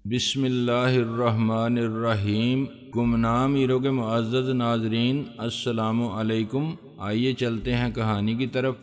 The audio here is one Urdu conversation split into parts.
بسم اللہ الرحمن الرحیم۔ گمنام ہیرو کے معزز ناظرین، السلام علیکم۔ آئیے چلتے ہیں کہانی کی طرف۔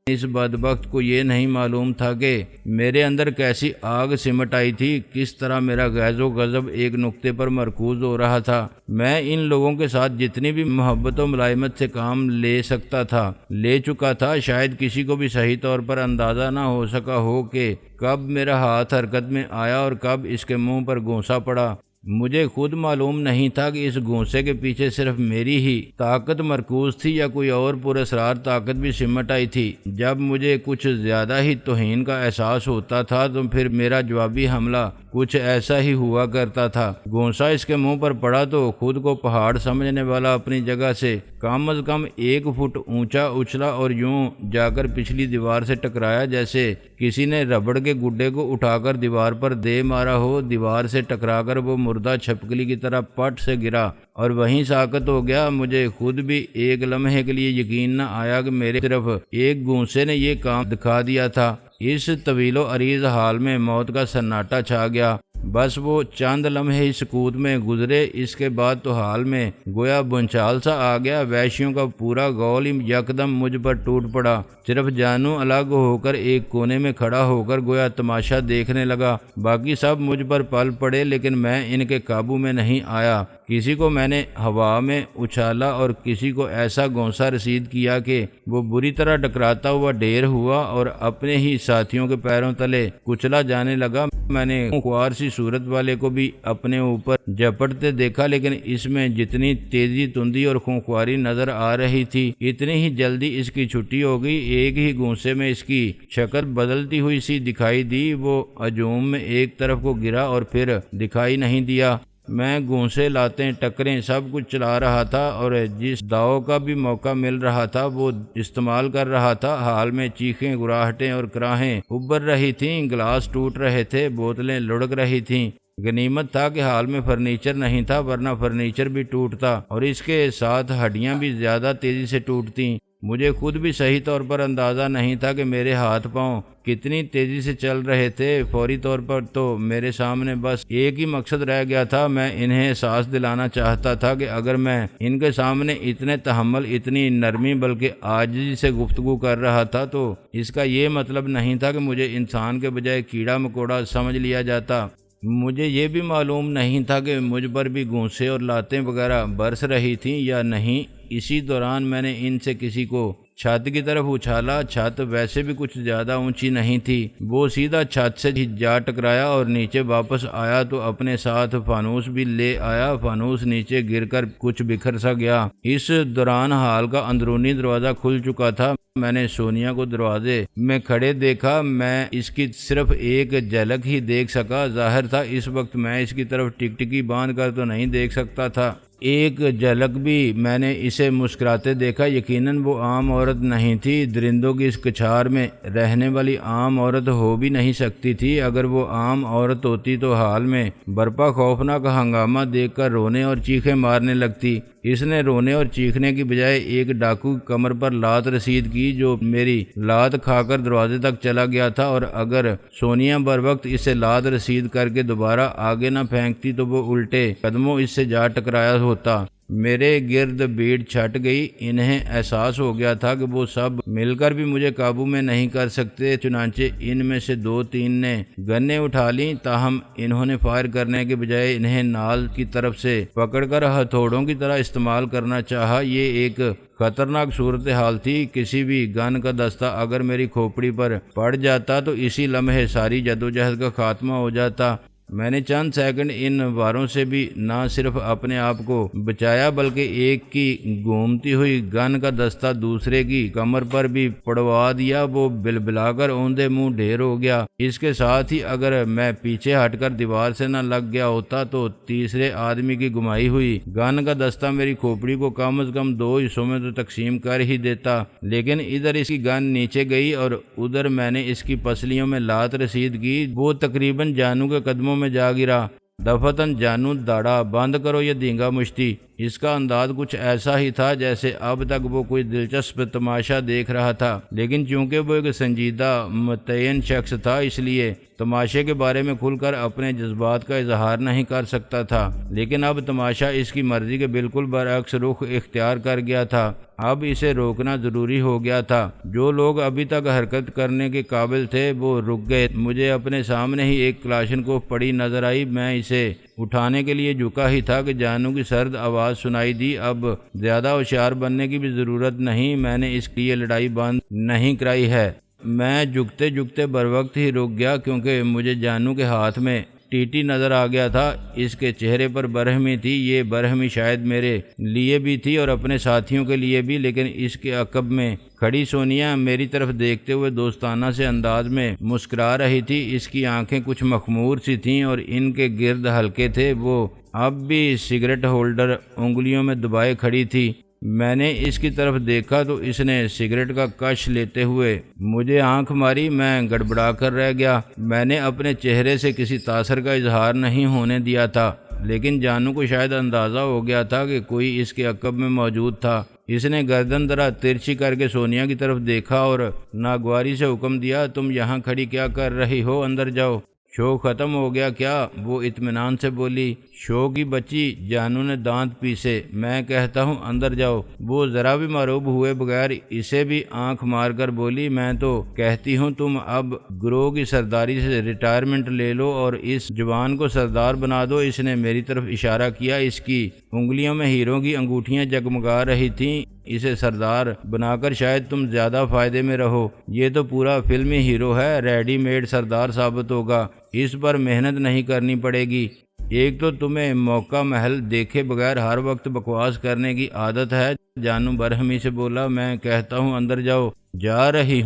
اس بدبخت کو یہ نہیں معلوم تھا کہ میرے اندر کیسی آگ سمٹ آئی تھی، کس طرح میرا غیظ و غضب ایک نقطے پر مرکوز ہو رہا تھا۔ میں ان لوگوں کے ساتھ جتنی بھی محبت و ملائمت سے کام لے سکتا تھا لے چکا تھا۔ شاید کسی کو بھی صحیح طور پر اندازہ نہ ہو سکا ہو کہ کب میرا ہاتھ حرکت میں آیا اور کب اس کے منہ پر گونسا پڑا۔ مجھے خود معلوم نہیں تھا کہ اس گونسے کے پیچھے صرف میری ہی طاقت مرکوز تھی یا کوئی اور پراسرار طاقت بھی سمٹ آئی تھی۔ جب مجھے کچھ زیادہ ہی توہین کا احساس ہوتا تھا تو پھر میرا جوابی حملہ کچھ ایسا ہی ہوا کرتا تھا۔ گونسا اس کے منہ پر پڑا تو خود کو پہاڑ سمجھنے والا اپنی جگہ سے کم از کم 1 فٹ اونچا اچھلا اور یوں جا کر پچھلی دیوار سے ٹکرایا جیسے کسی نے ربڑ کے گڈے کو اٹھا کر دیوار پر دے مارا ہو۔ دیوار سے ٹکرا کر وہ مردہ چھپکلی کی طرح پٹ سے گرا اور وہیں ساکت ہو گیا۔ مجھے خود بھی ایک لمحے کے لیے یقین نہ آیا کہ میرے صرف ایک گونسے نے یہ کام دکھا دیا تھا۔ اس طویل و عریض حال میں موت کا سناٹا چھا گیا۔ بس وہ چند لمحے ہی سکوت میں گزرے، اس کے بعد تو حال میں گویا بنچال سا آ گیا۔ وحشیوں کا پورا غول یکدم مجھ پر ٹوٹ پڑا۔ صرف جانو الگ ہو کر ایک کونے میں کھڑا ہو کر گویا تماشا دیکھنے لگا۔ باقی سب مجھ پر پل پڑے لیکن میں ان کے قابو میں نہیں آیا۔ کسی کو میں نے ہوا میں اچھالا اور کسی کو ایسا گونسا رسید کیا کہ وہ بری طرح ٹکراتا ہوا ڈھیر ہوا اور اپنے ہی ساتھیوں کے پیروں تلے کچلا جانے لگا۔ میں نے خوار سی صورت والے کو بھی اپنے اوپر جھپٹتے دیکھا، لیکن اس میں جتنی تیزی تندی اور خونخواری نظر آ رہی تھی اتنی ہی جلدی اس کی چھٹی ہو گئی۔ ایک ہی گونسے میں اس کی شکل بدلتی ہوئی سی دکھائی دی۔ وہ ہجوم میں ایک طرف کو گرا اور پھر دکھائی نہیں دیا۔ میں گونسے لاتیں ٹکریں سب کچھ چلا رہا تھا اور جس داؤ کا بھی موقع مل رہا تھا وہ استعمال کر رہا تھا۔ حال میں چیخیں، گراہٹیں اور کراہیں ابھر رہی تھیں، گلاس ٹوٹ رہے تھے، بوتلیں لڑک رہی تھیں۔ غنیمت تھا کہ حال میں فرنیچر نہیں تھا، ورنہ فرنیچر بھی ٹوٹتا اور اس کے ساتھ ہڈیاں بھی زیادہ تیزی سے ٹوٹتیں۔ مجھے خود بھی صحیح طور پر اندازہ نہیں تھا کہ میرے ہاتھ پاؤں کتنی تیزی سے چل رہے تھے۔ فوری طور پر تو میرے سامنے بس ایک ہی مقصد رہ گیا تھا۔ میں انہیں احساس دلانا چاہتا تھا کہ اگر میں ان کے سامنے اتنے تحمل، اتنی نرمی بلکہ عاجزی سے گفتگو کر رہا تھا تو اس کا یہ مطلب نہیں تھا کہ مجھے انسان کے بجائے کیڑا مکوڑا سمجھ لیا جاتا۔ مجھے یہ بھی معلوم نہیں تھا کہ مجھ پر بھی گونسے اور لاتیں وغیرہ برس رہی تھیں یا نہیں۔ اسی دوران میں نے ان سے کسی کو چھت کی طرف اچھالا۔ چھت ویسے بھی کچھ زیادہ اونچی نہیں تھی۔ وہ سیدھا چھت سے جا ٹکرایا اور نیچے واپس آیا تو اپنے ساتھ فانوس بھی لے آیا۔ فانوس نیچے گر کر کچھ بکھر سا گیا۔ اس دوران حال کا اندرونی دروازہ کھل چکا تھا۔ میں نے سونیا کو دروازے میں کھڑے دیکھا۔ میں اس کی صرف ایک جھلک ہی دیکھ سکا۔ ظاہر تھا اس وقت میں اس کی طرف ٹکٹکی باندھ کر تو نہیں دیکھ سکتا تھا۔ ایک جھلک بھی میں نے اسے مسکراتے دیکھا۔ یقیناً وہ عام عورت نہیں تھی۔ درندوں کی اس کچھار میں رہنے والی عام عورت ہو بھی نہیں سکتی تھی۔ اگر وہ عام عورت ہوتی تو حال میں برپا خوفناک ہنگامہ دیکھ کر رونے اور چیخیں مارنے لگتی۔ اس نے رونے اور چیخنے کی بجائے ایک ڈاکو کی کمر پر لات رسید کی جو میری لات کھا کر دروازے تک چلا گیا تھا، اور اگر سونیا بر وقت اسے لات رسید کر کے دوبارہ آگے نہ پھینکتی تو وہ الٹے قدموں اس سے جا ٹکرایا ہوتا۔ میرے گرد بھیڑ چھٹ گئی۔ انہیں احساس ہو گیا تھا کہ وہ سب مل کر بھی مجھے قابو میں نہیں کر سکتے، چنانچہ ان میں سے 2-3 نے گنیں اٹھا لیں، تاہم انہوں نے فائر کرنے کے بجائے انہیں نال کی طرف سے پکڑ کر ہتھوڑوں کی طرح استعمال کرنا چاہا۔ یہ ایک خطرناک صورتحال تھی۔ کسی بھی گن کا دستہ اگر میری کھوپڑی پر پڑ جاتا تو اسی لمحے ساری جدوجہد کا خاتمہ ہو جاتا۔ میں نے چند سیکنڈ ان واروں سے بھی نہ صرف اپنے آپ کو بچایا بلکہ ایک کی گھومتی ہوئی گن کا دستہ دوسرے کی کمر پر بھی پڑوا دیا۔ وہ بلبلا کر اوندے منہ ڈھیر ہو گیا۔ اس کے ساتھ ہی اگر میں پیچھے ہٹ کر دیوار سے نہ لگ گیا ہوتا تو تیسرے آدمی کی گمائی ہوئی گن کا دستہ میری کھوپڑی کو کم از کم 2 حصوں میں تو تقسیم کر ہی دیتا، لیکن ادھر اس کی گن نیچے گئی اور ادھر میں نے اس کی پسلیوں میں لات رسید کی۔ وہ تقریباً جانو کے قدموں میں جا گرا۔ دفتن جانو، داڑا بند کرو یہ دینگا مشتی۔ اس کا انداز کچھ ایسا ہی تھا جیسے اب تک وہ کوئی دلچسپ تماشا دیکھ رہا تھا، لیکن چونکہ وہ ایک سنجیدہ متعین شخص تھا اس لیے تماشے کے بارے میں کھل کر اپنے جذبات کا اظہار نہیں کر سکتا تھا۔ لیکن اب تماشا اس کی مرضی کے بالکل برعکس رخ اختیار کر گیا تھا۔ اب اسے روکنا ضروری ہو گیا تھا۔ جو لوگ ابھی تک حرکت کرنے کے قابل تھے وہ رک گئے۔ مجھے اپنے سامنے ہی ایک کلاشنکوف پڑی نظر آئی۔ میں اسے اٹھانے کے لیے جھکا ہی تھا کہ جانو کی سرد آواز سنائی دی، اب زیادہ ہوشیار بننے کی بھی ضرورت نہیں، میں نے اس کی یہ لڑائی بند نہیں کرائی ہے۔ میں جھکتے جھکتے بروقت ہی رک گیا کیونکہ مجھے جانو کے ہاتھ میں ٹیٹی نظر آ گیا تھا۔ اس کے چہرے پر برہمی تھی، یہ برہمی شاید میرے لیے بھی تھی اور اپنے ساتھیوں کے لیے بھی، لیکن اس کے عقب میں کھڑی سونیا میری طرف دیکھتے ہوئے دوستانہ سے انداز میں مسکرا رہی تھی۔ اس کی آنکھیں کچھ مخمور سی تھیں اور ان کے گرد حلقے تھے۔ وہ اب بھی سگریٹ ہولڈر انگلیوں میں دبائے کھڑی تھی۔ میں نے اس کی طرف دیکھا تو اس نے سگریٹ کا کش لیتے ہوئے مجھے آنکھ ماری۔ میں گڑبڑا کر رہ گیا۔ میں نے اپنے چہرے سے کسی تاثر کا اظہار نہیں ہونے دیا تھا، لیکن جانو کو شاید اندازہ ہو گیا تھا کہ کوئی اس کے عقب میں موجود تھا۔ اس نے گردن ذرا ترچھی کر کے سونیا کی طرف دیکھا اور ناگواری سے حکم دیا، تم یہاں کھڑی کیا کر رہی ہو، اندر جاؤ۔ شو ختم ہو گیا کیا؟ وہ اطمینان سے بولی۔ شو کی بچی، جانو نے دانت پیسے، میں کہتا ہوں اندر جاؤ۔ وہ ذرا بھی معروب ہوئے بغیر اسے بھی آنکھ مار کر بولی، میں تو کہتی ہوں تم اب گروہ کی سرداری سے ریٹائرمنٹ لے لو اور اس جوان کو سردار بنا دو۔ اس نے میری طرف اشارہ کیا۔ اس کی انگلیوں میں ہیروں کی انگوٹھیاں جگمگا رہی تھیں۔ اسے سردار بنا کر شاید تم زیادہ فائدے میں رہو۔ یہ تو پورا فلمی ہیرو ہے، ریڈی میڈ سردار ثابت ہوگا، اس پر محنت نہیں کرنی پڑے گی۔ ایک تو تمہیں موقع محل دیکھے بغیر ہر وقت بکواس کرنے کی عادت ہے۔ جانو برہمی سے بولا، میں کہتا ہوں اندر جاؤ۔ جا رہی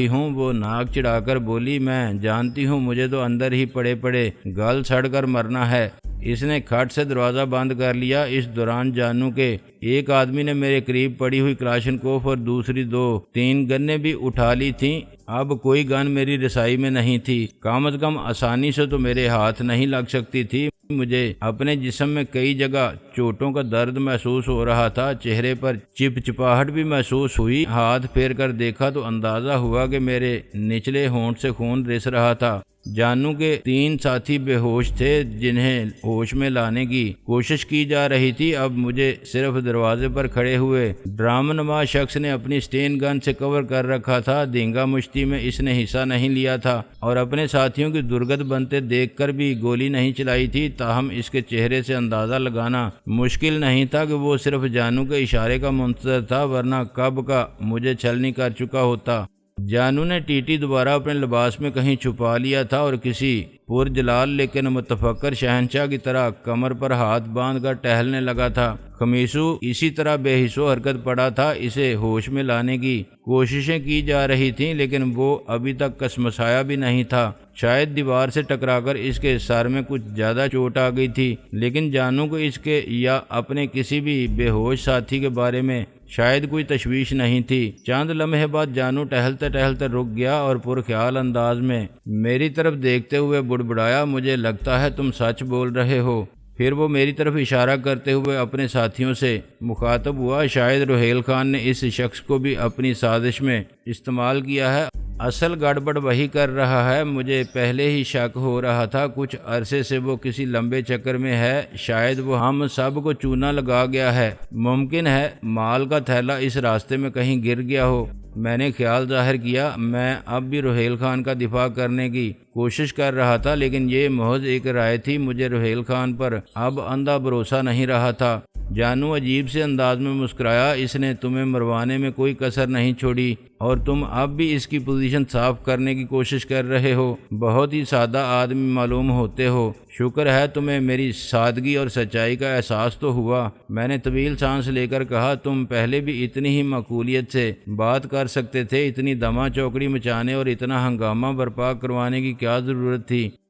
ہوں، وہ ناک چڑھا کر بولی، میں جانتی ہوں مجھے تو اندر ہی پڑے پڑے گل سڑ کر مرنا ہے۔ اس نے کھٹ سے دروازہ بند کر لیا۔ اس دوران جانو کے ایک آدمی نے میرے قریب پڑی ہوئی کلاشنکوف اور دوسری 2-3 گنیں بھی اٹھا لی تھیں۔ اب کوئی گن میری رسائی میں نہیں تھی، کم از کم آسانی سے تو میرے ہاتھ نہیں لگ سکتی تھی۔ مجھے اپنے جسم میں کئی جگہ چوٹوں کا درد محسوس ہو رہا تھا، چہرے پر چپچپاہٹ بھی محسوس ہوئی۔ ہاتھ پھیر کر دیکھا تو اندازہ ہوا کہ میرے نچلے ہونٹ سے خون رس رہا تھا۔ جانو کے 3 ساتھی بے ہوش تھے جنہیں ہوش میں لانے کی کوشش کی جا رہی تھی۔ اب مجھے صرف دروازے پر کھڑے ہوئے ڈرامہ نما شخص نے اپنی سٹین گن سے کور کر رکھا تھا۔ دینگا مشتی میں اس نے حصہ نہیں لیا تھا اور اپنے ساتھیوں کی درگت بنتے دیکھ کر بھی گولی نہیں چلائی تھی۔ تاہم اس کے چہرے سے اندازہ لگانا مشکل نہیں تھا کہ وہ صرف جانو کے اشارے کا منتظر تھا، ورنہ کب کا مجھے چھلنی کر چکا ہوتا۔ جانو نے ٹیٹی دوبارہ اپنے لباس میں کہیں چھپا لیا تھا اور کسی پرجلال لیکن متفکر شہنشاہ کی طرح کمر پر ہاتھ باندھ کر ٹہلنے لگا تھا۔ خمیسو اسی طرح بے حس و حرکت پڑا تھا۔ اسے ہوش میں لانے کی کوششیں کی جا رہی تھیں لیکن وہ ابھی تک کسمسایا بھی نہیں تھا۔ شاید دیوار سے ٹکرا کر اس کے سر میں کچھ زیادہ چوٹ آ گئی تھی، لیکن جانو کو اس کے یا اپنے کسی بھی بے ہوش ساتھی کے بارے میں شاید کوئی تشویش نہیں تھی۔ چند لمحے بعد جانو ٹہلتے ٹہلتے رک گیا اور پرخیال انداز میں میری طرف دیکھتے ہوئے بڑبڑایا، مجھے لگتا ہے تم سچ بول رہے ہو۔ پھر وہ میری طرف اشارہ کرتے ہوئے اپنے ساتھیوں سے مخاطب ہوا، شاید روہیل خان نے اس شخص کو بھی اپنی سازش میں استعمال کیا ہے۔ اصل گڑبڑ وہی کر رہا ہے، مجھے پہلے ہی شک ہو رہا تھا۔ کچھ عرصے سے وہ کسی لمبے چکر میں ہے، شاید وہ ہم سب کو چونا لگا گیا ہے۔ ممکن ہے مال کا تھیلا اس راستے میں کہیں گر گیا ہو۔ میں نے خیال ظاہر کیا۔ میں اب بھی روہیل خان کا دفاع کرنے کی کوشش کر رہا تھا، لیکن یہ محض ایک رائے تھی۔ مجھے روہیل خان پر اب اندھا بھروسہ نہیں رہا تھا۔ جانو عجیب سے انداز میں مسکرایا، اس نے تمہیں مروانے میں کوئی کسر نہیں چھوڑی اور تم اب بھی اس کی پوزیشن صاف کرنے کی کوشش کر رہے ہو۔ بہت ہی سادہ آدمی معلوم ہوتے ہو۔ شکر ہے تمہیں میری سادگی اور سچائی کا احساس تو ہوا۔ میں نے طویل سانس لے کر کہا، تم پہلے بھی اتنی ہی معقولیت سے بات کر سکتے تھے، اتنی دما چوکڑی مچانے اور اتنا ہنگامہ برپا کروانے کی کیا ضرورت تھی؟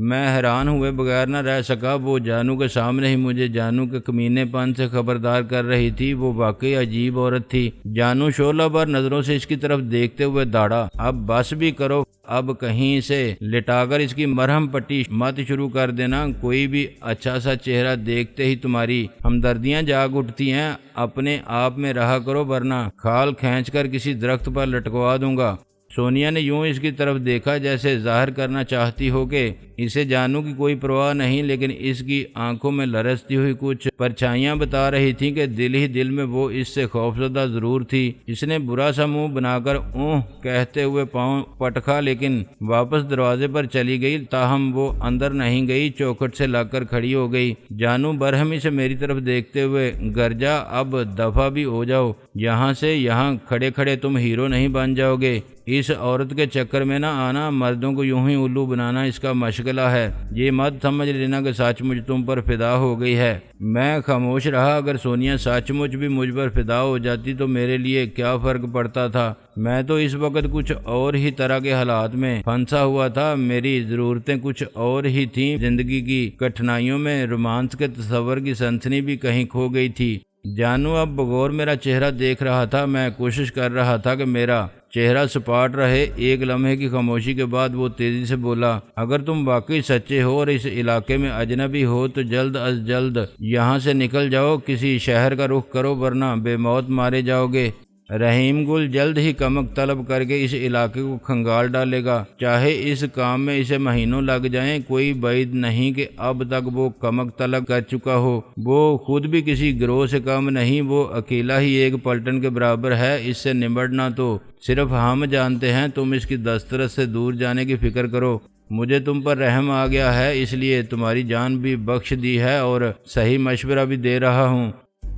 میں حیران ہوئے بغیر نہ رہ سکا۔ وہ جانو کے سامنے ہی مجھے جانو کے کمینے پن سے خبردار کر رہی تھی۔ وہ واقعی عجیب عورت تھی۔ جانو شعلہ بار نظروں سے اس کی طرف دیکھتے ہوئے داڑا، اب بس بھی کرو، اب کہیں سے لٹا کر اس کی مرہم پٹی مت شروع کر دینا۔ کوئی بھی اچھا سا چہرہ دیکھتے ہی تمہاری ہمدردیاں جاگ اٹھتی ہیں۔ اپنے آپ میں رہا کرو ورنہ کھال کھینچ کر کسی درخت پر لٹکوا دوں گا۔ سونیا نے یوں اس کی طرف دیکھا جیسے ظاہر کرنا چاہتی ہو کہ اسے جانو کی کوئی پرواہ نہیں، لیکن اس کی آنکھوں میں لرزتی ہوئی کچھ پرچھائیاں بتا رہی تھیں کہ دل ہی دل میں وہ اس سے خوفزدہ ضرور تھی۔ اس نے برا سا منہ بنا کر اونہ کہتے ہوئے پاؤں پٹکا، لیکن واپس دروازے پر چلی گئی۔ تاہم وہ اندر نہیں گئی، چوکھٹ سے لگ کر کھڑی ہو گئی۔ جانو برہمی سے میری طرف دیکھتے ہوئے گرجا، اب دفعہ بھی ہو جاؤ یہاں سے، یہاں کھڑے کھڑے تم ہیرو نہیں بن جاؤ گے۔ اس عورت کے چکر میں نہ آنا، مردوں کو یوں ہی الو بنانا اس کا مشغلہ ہے۔ یہ مت سمجھ لینا کہ سچ مچ تم پر فدا ہو گئی ہے۔ میں خاموش رہا۔ اگر سونیا سچ مچ بھی مجھ پر فدا ہو جاتی تو میرے لیے کیا فرق پڑتا تھا؟ میں تو اس وقت کچھ اور ہی طرح کے حالات میں پھنسا ہوا تھا۔ میری ضرورتیں کچھ اور ہی تھیں۔ زندگی کی کٹھنائیوں میں رومانس کے تصور کی سنسنی بھی کہیں کھو گئی تھی۔ جانو اب بغور میرا چہرہ دیکھ رہا تھا۔ میں کوشش کر رہا تھا کہ میرا چہرہ سپاٹ رہے۔ ایک لمحے کی خاموشی کے بعد وہ تیزی سے بولا، اگر تم واقعی سچے ہو اور اس علاقے میں اجنبی ہو تو جلد از جلد یہاں سے نکل جاؤ، کسی شہر کا رخ کرو ورنہ بے موت مارے جاؤ گے۔ رحیم گل جلد ہی کمک طلب کر کے اس علاقے کو کھنگال ڈالے گا، چاہے اس کام میں اسے مہینوں لگ جائیں۔ کوئی بعید نہیں کہ اب تک وہ کمک طلب کر چکا ہو۔ وہ خود بھی کسی گروہ سے کم نہیں، وہ اکیلا ہی ایک پلٹن کے برابر ہے۔ اس سے نمٹنا تو صرف ہم جانتے ہیں۔ تم اس کی دسترس سے دور جانے کی فکر کرو۔ مجھے تم پر رحم آ گیا ہے، اس لیے تمہاری جان بھی بخش دی ہے اور صحیح مشورہ بھی دے رہا ہوں۔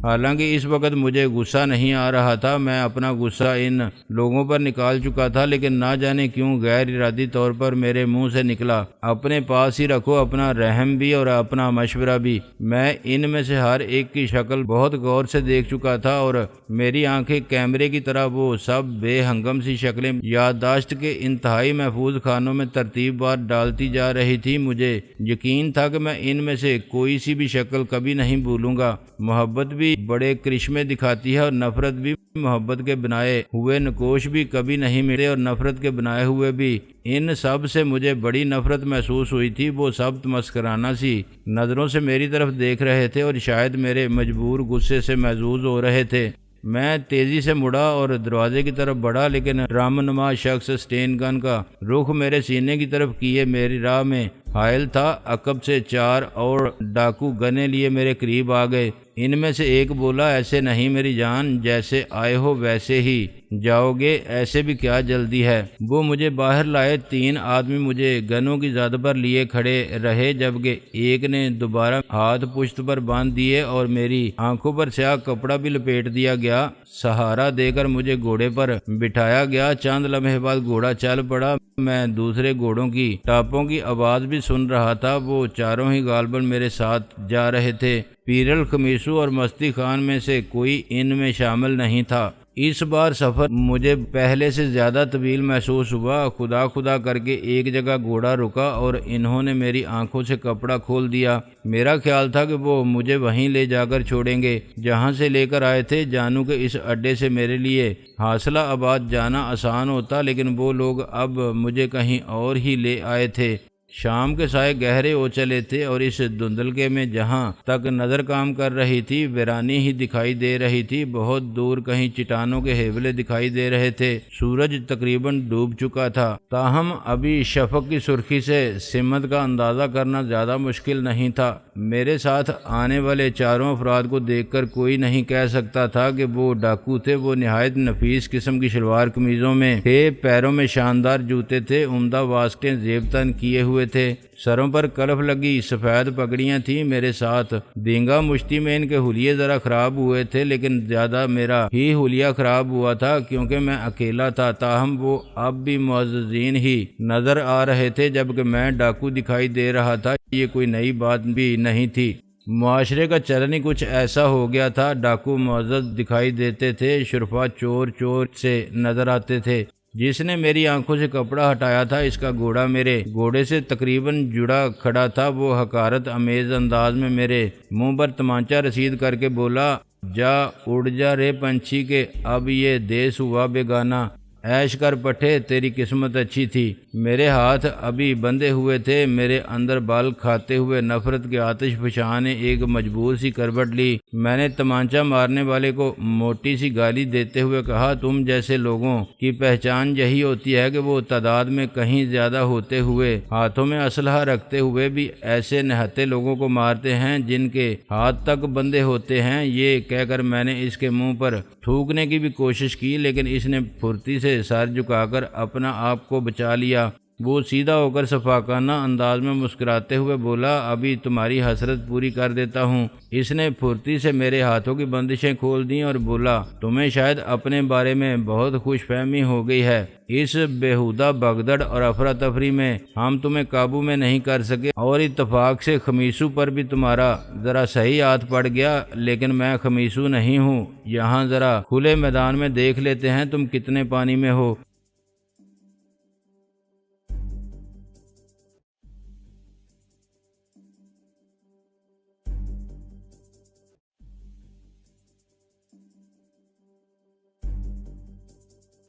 حالانکہ اس وقت مجھے غصہ نہیں آ رہا تھا، میں اپنا غصہ ان لوگوں پر نکال چکا تھا، لیکن نہ جانے کیوں غیر ارادی طور پر میرے منہ سے نکلا، اپنے پاس ہی رکھو، اپنا رحم بھی اور اپنا مشورہ بھی۔ میں ان میں سے ہر ایک کی شکل بہت غور سے دیکھ چکا تھا اور میری آنکھیں کیمرے کی طرح وہ سب بے ہنگم سی شکلیں یادداشت کے انتہائی محفوظ خانوں میں ترتیب وار ڈالتی جا رہی تھی۔ مجھے یقین تھا کہ میں ان میں سے کوئی سی بھی شکل کبھی نہیں بھولوں گا۔ محبت بھی بڑے کرشمے دکھاتی ہے اور نفرت بھی۔ محبت کے بنائے ہوئے نقوش بھی کبھی نہیں ملے اور نفرت کے بنائے ہوئے بھی۔ ان سب سے مجھے بڑی نفرت محسوس ہوئی تھی۔ وہ سب مسکرانہ سی نظروں سے میری طرف دیکھ رہے تھے اور شاید میرے مجبور غصے سے محظوظ ہو رہے تھے۔ میں تیزی سے مڑا اور دروازے کی طرف بڑھا، لیکن رامنما شخص سٹین گن کا رخ میرے سینے کی طرف کیے میری راہ میں حائل تھا۔ عقب سے 4 اور ڈاکو گنے لیے میرے قریب آ گئے۔ ان میں سے ایک بولا، ایسے نہیں میری جان، جیسے آئے ہو ویسے ہی جاؤ گے، ایسے بھی کیا جلدی ہے۔ وہ مجھے باہر لائے۔ 3 آدمی مجھے گنوں کی زد پر لیے کھڑے رہے، جبکہ ایک نے دوبارہ ہاتھ پشت پر باندھ دیے اور میری آنکھوں پر سیاہ کپڑا بھی لپیٹ دیا گیا۔ سہارا دے کر مجھے گھوڑے پر بٹھایا گیا۔ چند لمحے بعد گھوڑا چل پڑا۔ میں دوسرے گھوڑوں کی ٹاپوں کی آواز بھی سن رہا تھا۔ وہ چاروں ہی غالباً میرے ساتھ جا رہے تھے۔ پیرل خمیسو اور مستی خان میں سے کوئی ان میں شامل نہیں تھا۔ اس بار سفر مجھے پہلے سے زیادہ طویل محسوس ہوا۔ خدا خدا کر کے ایک جگہ گھوڑا رکا اور انہوں نے میری آنکھوں سے کپڑا کھول دیا۔ میرا خیال تھا کہ وہ مجھے وہیں لے جا کر چھوڑیں گے جہاں سے لے کر آئے تھے۔ جانو کہ اس اڈے سے میرے لیے حاصلہ آباد جانا آسان ہوتا، لیکن وہ لوگ اب مجھے کہیں اور ہی لے آئے تھے۔ شام کے سائے گہرے ہو چلے تھے اور اس دھندلکے میں جہاں تک نظر کام کر رہی تھی ویرانی ہی دکھائی دے رہی تھی۔ بہت دور کہیں چٹانوں کے ہیولے دکھائی دے رہے تھے۔ سورج تقریباً ڈوب چکا تھا، تاہم ابھی شفق کی سرخی سے سمت کا اندازہ کرنا زیادہ مشکل نہیں تھا۔ میرے ساتھ آنے والے 4 افراد کو دیکھ کر کوئی نہیں کہہ سکتا تھا کہ وہ ڈاکو تھے۔ وہ نہایت نفیس قسم کی شلوار قمیضوں میں تھے، پیروں میں شاندار جوتے تھے، عمدہ واسکٹیں زیب تن کیے ہوئے تھے، سروں پر کلف لگی سفید پگڑیاں تھیں۔ میرے ساتھ دینگا مشتی میں ان کے حلیے ذرا خراب ہوئے تھے، لیکن زیادہ میرا ہی حلیہ خراب ہوا تھا کیونکہ میں اکیلا تھا۔ تاہم وہ اب بھی معززین ہی نظر آ رہے تھے جبکہ میں ڈاکو دکھائی دے رہا تھا۔ یہ کوئی نئی بات بھی نہیں تھی، معاشرے کا چلن ہی کچھ ایسا ہو گیا تھا۔ ڈاکو معزز دکھائی دیتے تھے، شرفا چور چور سے نظر آتے تھے۔ جس نے میری آنکھوں سے کپڑا ہٹایا تھا، اس کا گھوڑا میرے گھوڑے سے تقریباً جڑا کھڑا تھا۔ وہ حقارت امیز انداز میں میرے منہ پر تمانچہ رسید کر کے بولا، جا اڑ جا رے پنچھی کے، اب یہ دیس ہوا بیگانہ، عیش کر پٹھے تیری قسمت اچھی تھی۔ میرے ہاتھ ابھی بندھے ہوئے تھے، میرے اندر بال کھاتے ہوئے نفرت کے آتش فشاں نے ایک مجبور سی کربٹ لی۔ میں نے تمانچہ مارنے والے کو موٹی سی گالی دیتے ہوئے کہا، تم جیسے لوگوں کی پہچان یہی ہوتی ہے کہ وہ تعداد میں کہیں زیادہ ہوتے ہوئے ہاتھوں میں اسلحہ رکھتے ہوئے بھی ایسے نہتے لوگوں کو مارتے ہیں جن کے ہاتھ تک بندھے ہوتے ہیں۔ یہ کہہ کر میں نے اس کے منہ پر تھوکنے کی بھی کوشش کی، لیکن اس نے پھرتی سے سر جھکا کر اپنا آپ کو بچا لیا۔ وہ سیدھا ہو کر شفاقانہ انداز میں مسکراتے ہوئے بولا، ابھی تمہاری حسرت پوری کر دیتا ہوں۔ اس نے پھرتی سے میرے ہاتھوں کی بندشیں کھول دیں اور بولا، تمہیں شاید اپنے بارے میں بہت خوش فہمی ہو گئی ہے۔ اس بےہودہ بھگدڑ اور افراتفری میں ہم تمہیں قابو میں نہیں کر سکے اور اتفاق سے خمیسو پر بھی تمہارا ذرا صحیح ہاتھ پڑ گیا، لیکن میں خمیسو نہیں ہوں۔ یہاں ذرا کھلے میدان میں دیکھ لیتے ہیں تم کتنے پانی میں ہو۔